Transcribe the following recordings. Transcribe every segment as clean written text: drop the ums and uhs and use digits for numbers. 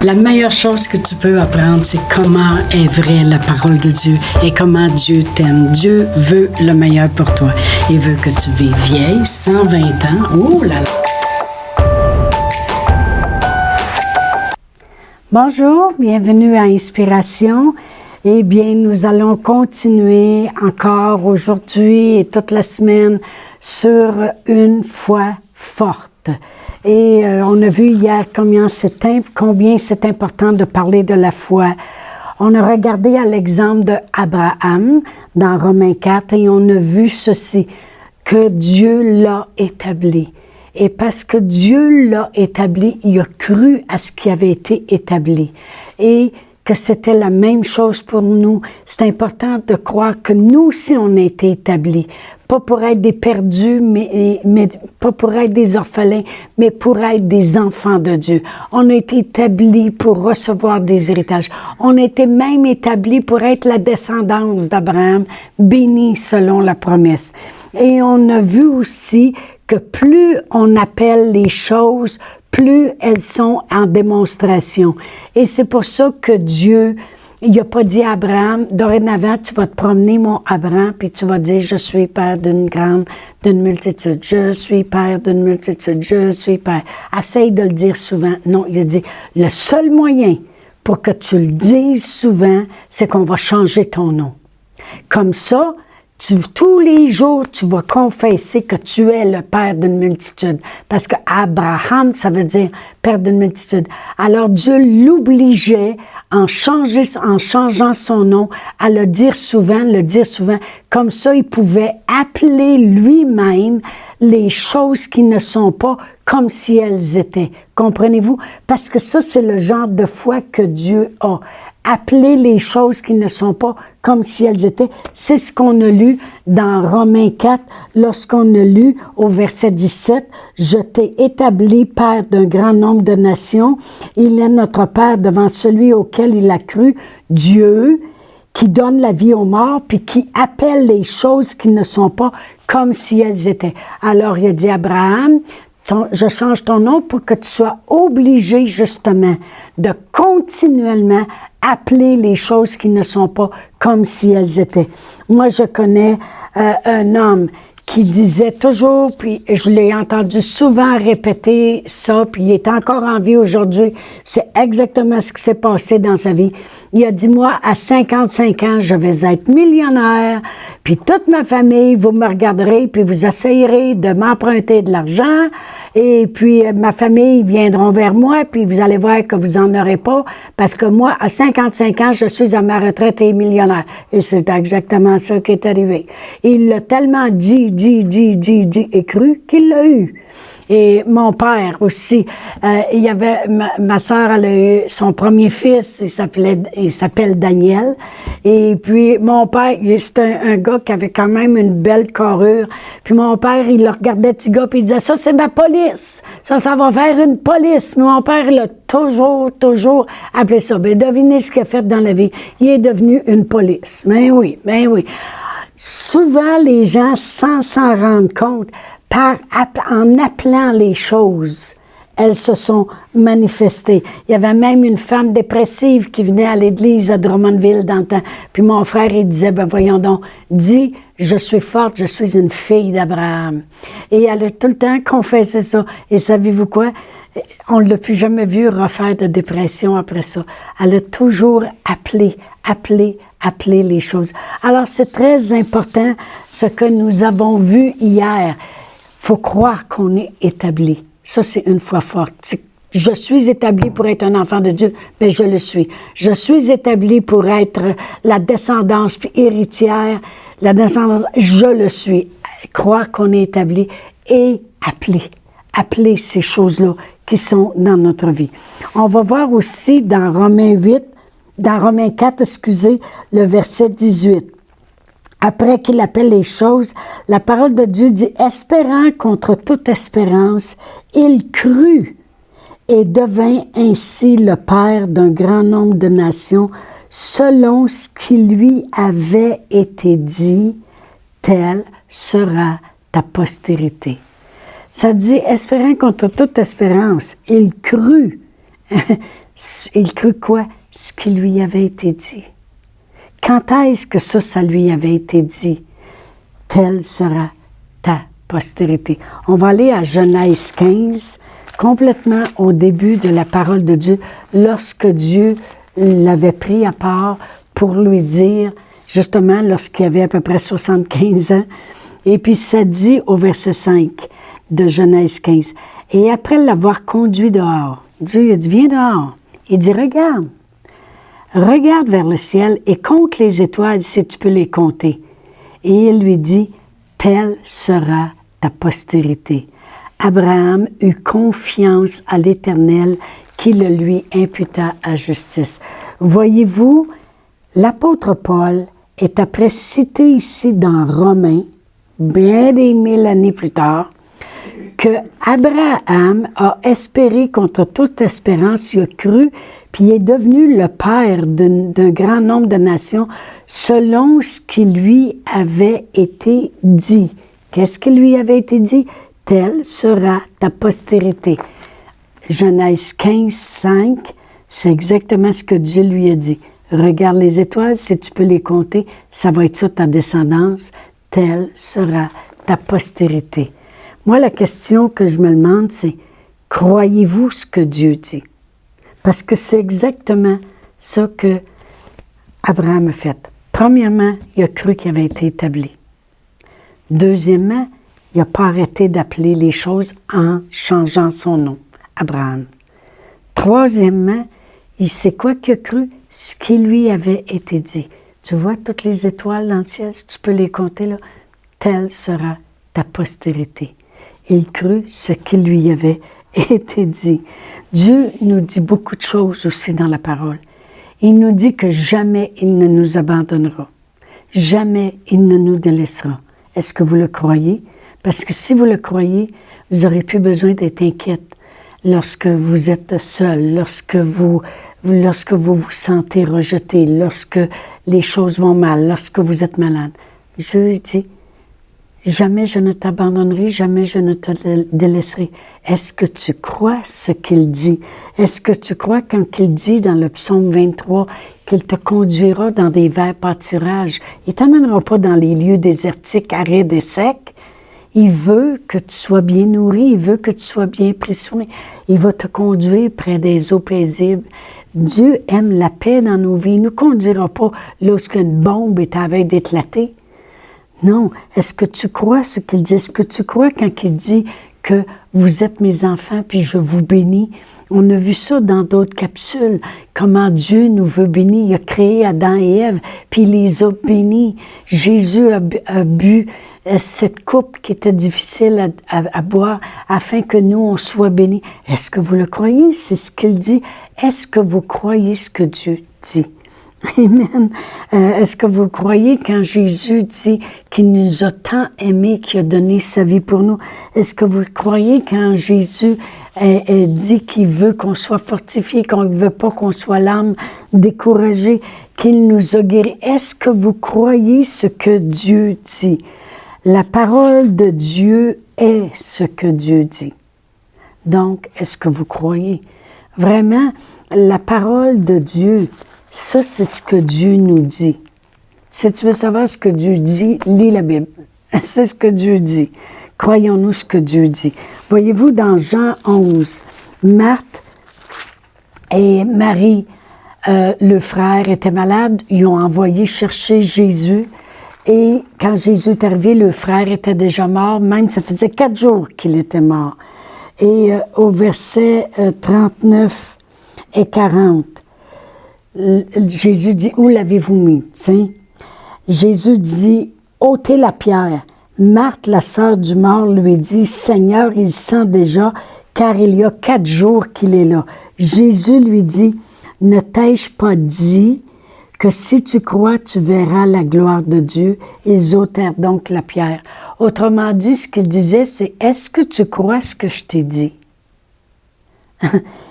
La meilleure chose que tu peux apprendre, c'est comment est vraie la parole de Dieu et comment Dieu t'aime. Dieu veut le meilleur pour toi. Il veut que tu vives vieille, 120 ans. Oh là là! Bonjour, bienvenue à Inspiration. Eh bien, nous allons continuer encore aujourd'hui et toute la semaine sur une foi forte. Et on a vu hier combien c'est important de parler de la foi. On a regardé à l'exemple d'Abraham dans Romains 4 et on a vu ceci, que Dieu l'a établi. Et parce que Dieu l'a établi, il a cru à ce qui avait été établi. Et que c'était la même chose pour nous. C'est important de croire que nous aussi on a été établis. Pas pour être des perdus, mais pas pour être des orphelins, mais pour être des enfants de Dieu. On a été établis pour recevoir des héritages. On a été même établis pour être la descendance d'Abraham, béni selon la promesse. Et on a vu aussi que plus on appelle les choses, plus elles sont en démonstration. Et c'est pour ça que Dieu, il n'a pas dit à Abraham, dorénavant, tu vas te promener, mon Abraham, puis tu vas dire, je suis père d'une multitude, je suis père d'une multitude, je suis père. Essaye de le dire souvent. Non, il a dit, le seul moyen pour que tu le dises souvent, c'est qu'on va changer ton nom. Comme ça, tous les jours, tu vas confesser que tu es le père d'une multitude. Parce que Abraham, ça veut dire père d'une multitude. Alors Dieu l'obligeait, en changeant son nom, à le dire souvent. Comme ça, il pouvait appeler lui-même les choses qui ne sont pas comme si elles étaient. Comprenez-vous? Parce que ça, c'est le genre de foi que Dieu a. Appeler les choses qui ne sont pas comme si elles étaient. C'est ce qu'on a lu dans Romains 4, lorsqu'on a lu au verset 17, « Je t'ai établi père d'un grand nombre de nations. Il est notre père devant celui auquel il a cru, Dieu, qui donne la vie aux morts, puis qui appelle les choses qui ne sont pas comme si elles étaient. » Alors, il a dit à Abraham, je change ton nom pour que tu sois obligé, justement, de continuellement appeler les choses qui ne sont pas comme si elles étaient. Moi, je connais un homme qui disait toujours, puis je l'ai entendu souvent répéter ça, puis il est encore en vie aujourd'hui. C'est exactement ce qui s'est passé dans sa vie. Il a dit, moi, à 55 ans, je vais être millionnaire, puis toute ma famille, vous me regarderez, puis vous essayerez de m'emprunter de l'argent, et puis ma famille viendront vers moi, puis vous allez voir que vous n'en aurez pas, parce que moi, à 55 ans, je suis à ma retraite et millionnaire. Et c'est exactement ça qui est arrivé. Il l'a tellement dit et cru qu'il l'a eu. Et mon père aussi, il y avait, ma sœur, elle a eu son premier fils, il s'appelle Daniel. Et puis mon père, c'était un gars qui avait quand même une belle carrure. Puis mon père, il le regardait, petit gars, puis il disait, ça c'est ma police, ça va faire une police. Mais mon père, il a toujours appelé ça. Ben devinez ce qu'il a fait dans la vie. Il est devenu une police. Ben oui. Souvent, les gens, sans s'en rendre compte, en appelant les choses, elles se sont manifestées. Il y avait même une femme dépressive qui venait à l'église à Drummondville dans le temps. Puis mon frère, il disait, ben voyons donc, dis, je suis forte, je suis une fille d'Abraham. Et elle a tout le temps confessé ça. Et savez-vous quoi? On ne l'a plus jamais vu refaire de dépression après ça. Elle a toujours appelé les choses. Alors, c'est très important ce que nous avons vu hier. Il faut croire qu'on est établi. Ça, c'est une foi forte. Je suis établi pour être un enfant de Dieu, mais je le suis. Je suis établi pour être la descendance puis héritière, la descendance, je le suis. Croire qu'on est établi et appeler ces choses-là qui sont dans notre vie. On va voir aussi dans Romains 4, le verset 18. Après qu'il appelle les choses, la parole de Dieu dit, espérant contre toute espérance, il crut et devint ainsi le père d'un grand nombre de nations, selon ce qui lui avait été dit, telle sera ta postérité. Ça dit, espérant contre toute espérance, il crut. Il crut quoi? Ce qui lui avait été dit. Quand est-ce que ça lui avait été dit? Telle sera ta postérité. On va aller à Genèse 15, complètement au début de la parole de Dieu, lorsque Dieu l'avait pris à part pour lui dire, justement, lorsqu'il avait à peu près 75 ans, et puis ça dit au verset 5 de Genèse 15, « Et après l'avoir conduit dehors, Dieu a dit, viens dehors. Il dit, regarde vers le ciel et compte les étoiles si tu peux les compter. » Et il lui dit, « Telle sera ta postérité. » Abraham eut confiance à l'Éternel qui le lui imputa à justice. Voyez-vous, l'apôtre Paul est après cité ici dans Romains, bien des 1000 années plus tard, que Abraham a espéré contre toute espérance, il a cru, puis il est devenu le père d'un grand nombre de nations selon ce qui lui avait été dit. Qu'est-ce qui lui avait été dit? Telle sera ta postérité. Genèse 15, 5, c'est exactement ce que Dieu lui a dit. Regarde les étoiles, si tu peux les compter, ça va être ça ta descendance. Telle sera ta postérité. Moi, la question que je me demande, c'est, croyez-vous ce que Dieu dit? Parce que c'est exactement ça que Abraham a fait. Premièrement, il a cru qu'il avait été établi. Deuxièmement, il n'a pas arrêté d'appeler les choses en changeant son nom, Abraham. Troisièmement, il sait quoi qu'il a cru? Ce qui lui avait été dit. Tu vois toutes les étoiles dans le ciel, si tu peux les compter, là, telle sera ta postérité. Il crut ce qui lui avait été dit. Dieu nous dit beaucoup de choses aussi dans la parole. Il nous dit que jamais il ne nous abandonnera. Jamais il ne nous délaissera. Est-ce que vous le croyez? Parce que si vous le croyez, vous n'aurez plus besoin d'être inquiète lorsque vous êtes seul, lorsque vous vous sentez rejeté, lorsque les choses vont mal, lorsque vous êtes malade. Dieu dit, jamais je ne t'abandonnerai, jamais je ne te délaisserai. Est-ce que tu crois ce qu'il dit? Est-ce que tu crois quand il dit dans le psaume 23 qu'il te conduira dans des verts pâturages? Il ne t'amènera pas dans les lieux désertiques, arides et secs. Il veut que tu sois bien nourri, il veut que tu sois bien pris soin. Il va te conduire près des eaux paisibles. Dieu aime la paix dans nos vies. Il ne nous conduira pas lorsqu'une bombe est à la veille d'éclater. Non. Est-ce que tu crois ce qu'il dit? Est-ce que tu crois quand il dit que vous êtes mes enfants puis je vous bénis? On a vu ça dans d'autres capsules, comment Dieu nous veut bénir. Il a créé Adam et Ève, puis il les a bénis. Jésus a bu cette coupe qui était difficile à boire afin que nous, on soit bénis. Est-ce que vous le croyez? C'est ce qu'il dit. Est-ce que vous croyez ce que Dieu dit? Amen. Est-ce que vous croyez quand Jésus dit qu'il nous a tant aimés, qu'il a donné sa vie pour nous? Est-ce que vous croyez quand Jésus dit qu'il veut qu'on soit fortifié, qu'on ne veut pas qu'on soit l'âme découragée, qu'il nous a guéris? Est-ce que vous croyez ce que Dieu dit? La parole de Dieu est ce que Dieu dit. Donc, est-ce que vous croyez? Vraiment, la parole de Dieu, ça, c'est ce que Dieu nous dit. Si tu veux savoir ce que Dieu dit, lis la Bible. C'est ce que Dieu dit. Croyons-nous ce que Dieu dit. Voyez-vous, dans Jean 11, Marthe et Marie, le frère, étaient malades. Ils ont envoyé chercher Jésus. Et quand Jésus est arrivé, le frère était déjà mort. Même, ça faisait 4 jours qu'il était mort. Et au verset 39 et 40, Jésus dit, « Où l'avez-vous mis? » Tiens. Jésus dit, « Ôtez la pierre. » Marthe, la sœur du mort, lui dit, « Seigneur, il sent déjà, car il y a 4 jours qu'il est là. » Jésus lui dit, « Ne t'ai-je pas dit que si tu crois, tu verras la gloire de Dieu? » Ils ôtèrent donc la pierre. Autrement dit, ce qu'il disait, c'est, « Est-ce que tu crois ce que je t'ai dit? »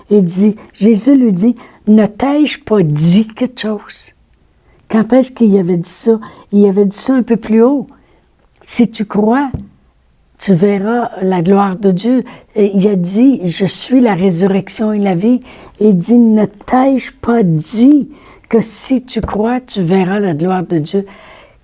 Il dit, Jésus lui dit, « Ne t'ai-je pas dit quelque chose? » Quand est-ce qu'il avait dit ça? Il avait dit ça un peu plus haut. « Si tu crois, tu verras la gloire de Dieu. Et il a dit, je suis la résurrection et la vie. Et il dit, ne t'ai-je pas dit que si tu crois, tu verras la gloire de Dieu.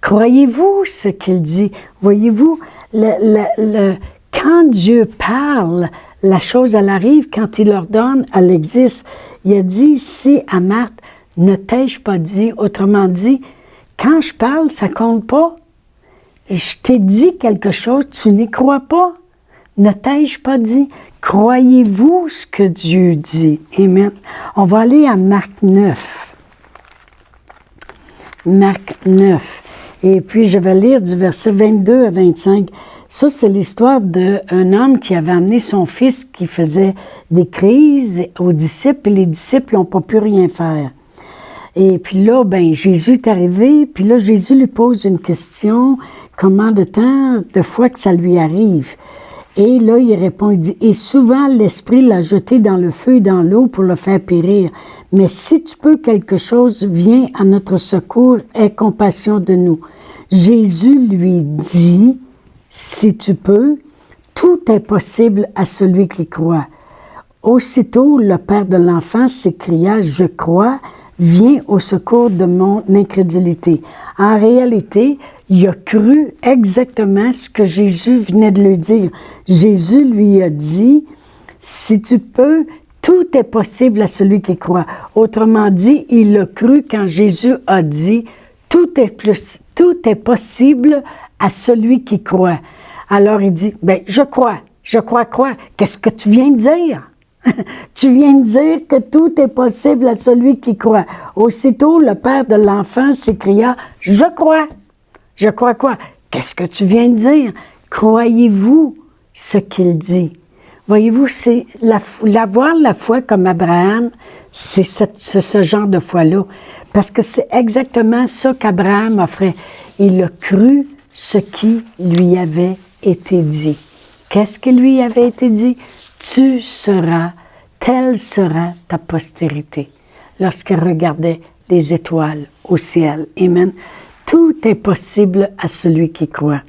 Croyez-vous ce qu'il dit? Voyez-vous, quand Dieu parle, la chose, elle arrive. Quand il ordonne, elle existe. Il a dit ici à Marthe, ne t'ai-je pas dit? Autrement dit, quand je parle, ça compte pas. Je t'ai dit quelque chose, tu n'y crois pas. Ne t'ai-je pas dit? Croyez-vous ce que Dieu dit? Amen. On va aller à Marc 9. Marc 9. Et puis, je vais lire du verset 22 à 25. Ça, c'est l'histoire d'un homme qui avait amené son fils qui faisait des crises aux disciples, et les disciples n'ont pas pu rien faire. Et puis là, ben Jésus est arrivé, puis là, Jésus lui pose une question, comment de temps, de fois que ça lui arrive. Et là, il répond, il dit, « Et souvent, l'Esprit l'a jeté dans le feu et dans l'eau pour le faire périr. Mais si tu peux quelque chose, viens à notre secours, aie compassion de nous. » Jésus lui dit, « Si tu peux, tout est possible à celui qui croit. » Aussitôt, le père de l'enfant s'écria, « Je crois, viens au secours de mon incrédulité. » En réalité, il a cru exactement ce que Jésus venait de lui dire. Jésus lui a dit, « Si tu peux, tout est possible à celui qui croit. » Autrement dit, il a cru quand Jésus a dit, « Tout est possible à celui qui croit. » Alors il dit, « Ben, je crois quoi? Qu'est-ce que tu viens de dire? » Tu viens de dire que tout est possible à celui qui croit. Aussitôt, le père de l'enfant s'écria, « Je crois. » Je crois quoi? Qu'est-ce que tu viens de dire? Croyez-vous ce qu'il dit? Voyez-vous, c'est l'avoir la foi comme Abraham, c'est ce genre de foi-là. Parce que c'est exactement ça qu'Abraham a fait. Il a cru ce qui lui avait été dit. Qu'est-ce qui lui avait été dit? Tu seras, telle sera ta postérité. Lorsqu'il regardait les étoiles au ciel. Amen. Tout est possible à celui qui croit.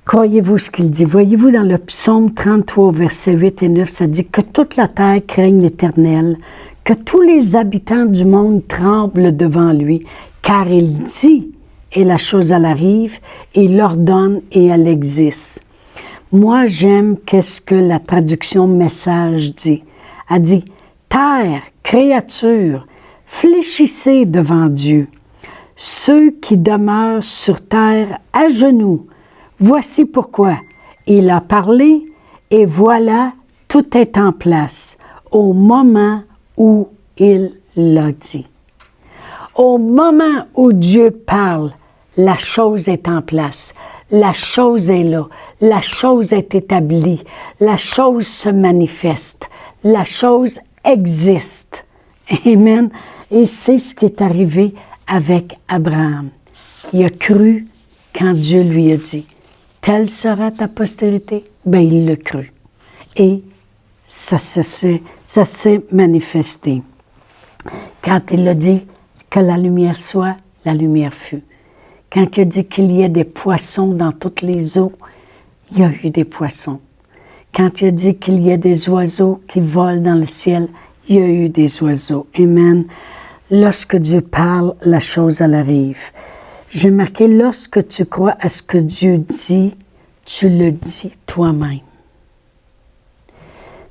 Croyez-vous ce qu'il dit? Voyez-vous dans le psaume 33, versets 8 et 9, ça dit que toute la terre craigne l'Éternel, que tous les habitants du monde tremblent devant lui, car il dit et la chose elle arrive, et il ordonne et elle existe. Moi, j'aime qu'est-ce que la traduction Message dit. Elle dit, « Terre, créature, fléchissez devant Dieu. Ceux qui demeurent sur terre à genoux, voici pourquoi. Il a parlé et voilà, tout est en place au moment où il l'a dit. » Au moment où Dieu parle, la chose est en place. La chose est là. La chose est établie. La chose se manifeste. La chose existe. Amen. Et c'est ce qui est arrivé avec Abraham. Il a cru quand Dieu lui a dit, « Telle sera ta postérité. » Ben, il l'a cru. Et ça s'est manifesté. Quand il a dit que la lumière soit, la lumière fut. Quand il a dit qu'il y ait des poissons dans toutes les eaux, il y a eu des poissons. Quand il a dit qu'il y ait des oiseaux qui volent dans le ciel, il y a eu des oiseaux. Amen. Lorsque Dieu parle, la chose, elle arrive. J'ai marqué, lorsque tu crois à ce que Dieu dit, tu le dis toi-même.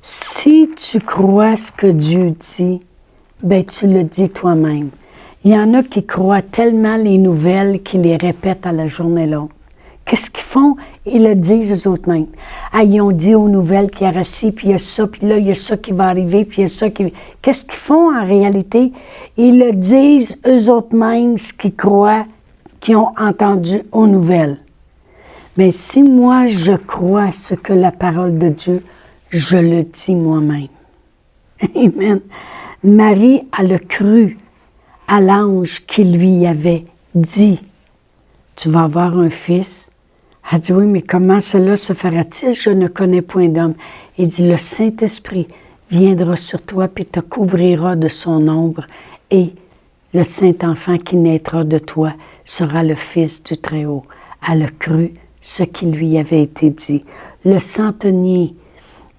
Si tu crois à ce que Dieu dit, ben tu le dis toi-même. Il y en a qui croient tellement les nouvelles qu'ils les répètent à la journée longue. Qu'est-ce qu'ils font? Ils le disent eux autres mêmes. Ah, ils ont dit aux nouvelles qu'il y a ci, puis il y a ça, puis là, il y a ça qui va arriver, puis il y a ça qui... Qu'est-ce qu'ils font en réalité? Ils le disent eux autres mêmes, ce qu'ils croient, qu'ils ont entendu aux nouvelles. Mais si moi, je crois à ce que la parole de Dieu, je le dis moi-même. Amen. Marie, elle a cru à l'ange qui lui avait dit, « Tu vas avoir un fils. » Elle dit, « Oui, mais comment cela se fera-t-il? Je ne connais point d'homme. » Il dit, « Le Saint-Esprit viendra sur toi, puis te couvrira de son ombre, et le Saint-Enfant qui naîtra de toi sera le Fils du Très-Haut. » Elle a cru ce qui lui avait été dit. Le centenier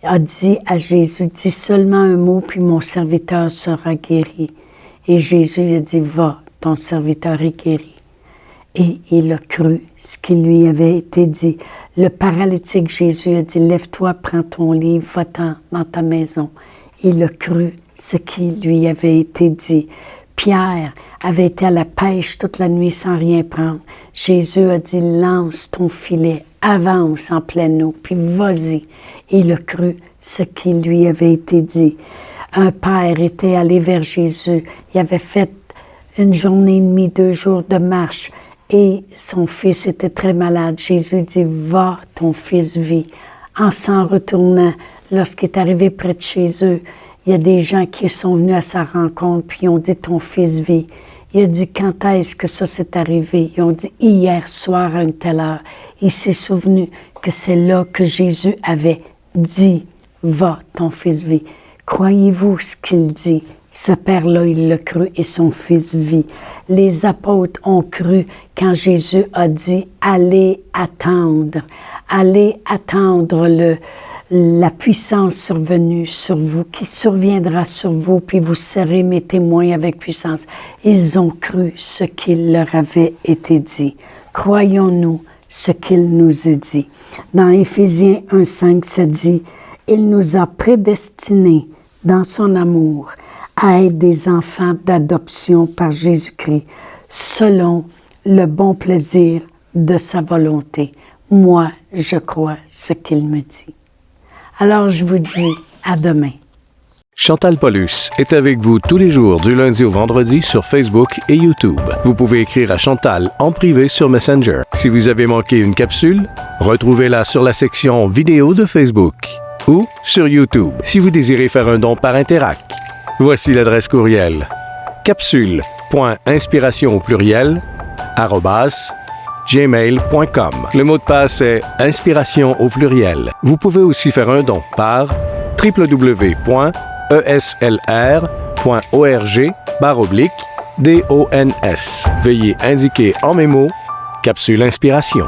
a dit à Jésus, « Dis seulement un mot, puis mon serviteur sera guéri. » Et Jésus a dit, « Va, ton serviteur est guéri. » Et il a cru ce qui lui avait été dit. Le paralytique, Jésus a dit, « Lève-toi, prends ton lit, va-t'en dans ta maison. » Il a cru ce qui lui avait été dit. Pierre avait été à la pêche toute la nuit sans rien prendre. Jésus a dit, « Lance ton filet, avance en pleine eau, puis vas-y. » Il a cru ce qui lui avait été dit. Un père était allé vers Jésus. Il avait fait une journée et demie, 2 jours de marche et son fils était très malade. Jésus dit, « Va, ton fils vit. » En s'en retournant, lorsqu'il est arrivé près de chez eux, il y a des gens qui sont venus à sa rencontre puis ont dit, « Ton fils vit. » Il a dit, « Quand est-ce que ça s'est arrivé? » Ils ont dit, « Hier soir à une telle heure. » Il s'est souvenu que c'est là que Jésus avait dit, « Va, ton fils vit. » Croyez-vous ce qu'il dit? Ce père-là, il l'a cru et son fils vit. Les apôtres ont cru quand Jésus a dit, « Allez attendre la puissance survenue sur vous, qui surviendra sur vous, puis vous serez mes témoins avec puissance. » Ils ont cru ce qu'il leur avait été dit. Croyons-nous ce qu'il nous a dit. Dans Éphésiens 1,5, ça dit, « Il nous a prédestinés dans son amour à être des enfants d'adoption par Jésus-Christ, selon le bon plaisir de sa volonté. » Moi, je crois ce qu'il me dit. Alors, je vous dis à demain. Chantal Paulus est avec vous tous les jours du lundi au vendredi sur Facebook et YouTube. Vous pouvez écrire à Chantal en privé sur Messenger. Si vous avez manqué une capsule, retrouvez-la sur la section vidéo de Facebook ou sur YouTube si vous désirez faire un don par Interac. Voici l'adresse courriel capsule.inspiration@gmail.com. Le mot de passe est inspiration au pluriel. Vous pouvez aussi faire un don par www.eslr.org/dons. Veuillez indiquer en mémo Capsule Inspiration.